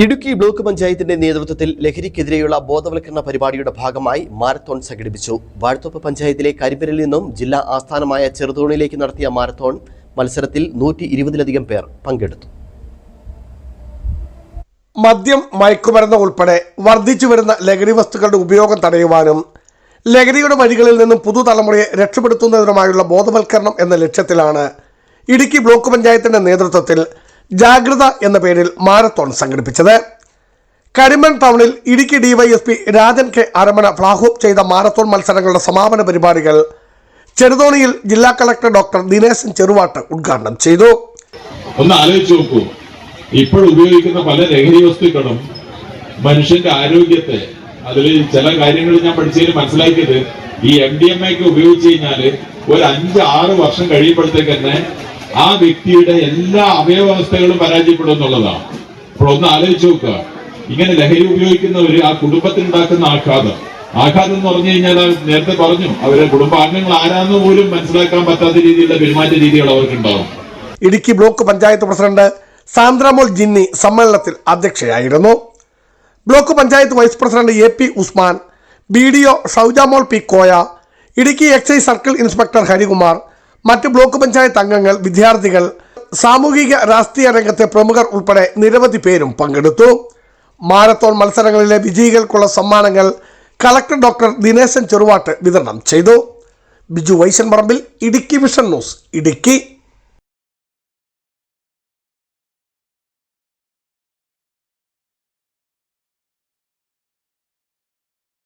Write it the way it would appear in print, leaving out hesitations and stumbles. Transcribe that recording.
Idukki block പഞ്ചായത്തിന്റെ നേതൃത്വത്തിൽ ലഹരിക്കെതിരെയുള്ള ബോധവൽക്കരണ പരിപാടിയുടെ ഭാഗമായി മാരത്തോൺ സംഘടിപ്പിച്ചു. വാഴത്തോപ്പ് പഞ്ചായത്തിലെ കരിമ്പരിൽ നിന്നും ജില്ലാ ആസ്ഥാനമായ ചെറുതോണിയിലേക്ക് നടത്തിയ മാരത്തോൺ മത്സരത്തിൽ 120-ലധികം പേർ പങ്കെടുത്തു. മദ്യം, മയക്കുമരുന്ന് ഉൾപ്പെടെ വർദ്ധിച്ചു വരുന്ന ലഹരി വസ്തുക്കളുടെ ഉപയോഗം തടയുവാനും ലഹരിയുടെ വഴികളിൽ നിന്നും പുതുതലമുറയെ രക്ഷപ്പെടുത്തുന്നതിനുമായുള്ള ബോധവൽക്കരണം എന്ന ലക്ഷ്യത്തിലാണ് ഇടുക്കി ബ്ലോക്ക് പഞ്ചായത്തിന്റെ നേതൃത്വത്തിൽ ജാഗ്രത എന്ന പേരിൽ മാരത്തോൺ സംഘടിപ്പിച്ചത്. കരിമൺ ടൗണിൽ Idukki DYSP Rajan K Aramana flag off ചെയ്ത മാരത്തോൺ മത്സരങ്ങളുടെ സമാപന പരിപാടികൾ ചെറുതോണിയിൽ ജില്ലാ കളക്ടർ ഡോക്ടർ ദിനേശൻ ചെറുവാട്ട് ഉദ്ഘാടനം ചെയ്തു. ഒന്ന് ആലോചിച്ച് നോക്കൂ, ഇപ്പോൾ ഉപയോഗിക്കുന്ന പല ലഹരി വസ്തുക്കളും മനുഷ്യന്റെ ആരോഗ്യത്തെ, അതിൽ ചില കാര്യങ്ങൾ ഞാൻ പഠിച്ചതിൽ മനസ്സിലാക്കിയത്, ഈ MDMA ഒക്കെ ഉപയോഗിച്ച് കഴിഞ്ഞാല് ഒരു 5-6 വർഷം കഴിയുമ്പോഴത്തേക്ക് തന്നെ ആ വ്യക്തിയുടെ എല്ലാ അവയവസ്ഥകളും പരാജയപ്പെടും എന്നുള്ളതാണ്. അപ്പോൾ ഒന്ന് ആലോചിച്ച് നോക്കുക, ഇങ്ങനെ ലഹരി ഉപയോഗിക്കുന്നവര് ആ കുടുംബത്തിനുണ്ടാക്കുന്ന ആഘാതം എന്ന് പറഞ്ഞു കഴിഞ്ഞാൽ, നേരത്തെ പറഞ്ഞു, അവരുടെ കുടുംബാംഗങ്ങൾ ആരാന്ന് പോലും മനസ്സിലാക്കാൻ പറ്റാത്ത രീതിയിലുള്ള പെരുമാറ്റ രീതികൾ അവർക്കുണ്ടാവും. ഇടുക്കി ബ്ലോക്ക് പഞ്ചായത്ത് പ്രസിഡന്റ് സാന്ദ്രമോൾ ജിന്നി സമ്മേളനത്തിൽ അധ്യക്ഷയായിരുന്നു. Block panchayat vice president AP Usman, BDO Shoujamol P Koya, Idukki excise circle inspector Harikumar, മറ്റ് ബ്ലോക്ക് പഞ്ചായത്ത് അംഗങ്ങൾ, വിദ്യാർത്ഥികൾ, സാമൂഹിക രാഷ്ട്രീയ രംഗത്തെ പ്രമുഖർ ഉൾപ്പെടെ നിരവധി പേരും പങ്കെടുത്തു. മാരത്തോൺ മത്സരങ്ങളിലെ വിജയികൾക്കുള്ള സമ്മാനങ്ങൾ കളക്ടർ ഡോക്ടർ ദിനേശൻ ചെറുവാട്ട് വിതരണം ചെയ്തു. ബിജു വൈശൻ പറമ്പിൽ, ഇടുക്കി വിഷൻ ന്യൂസ്, ഇടുക്കി.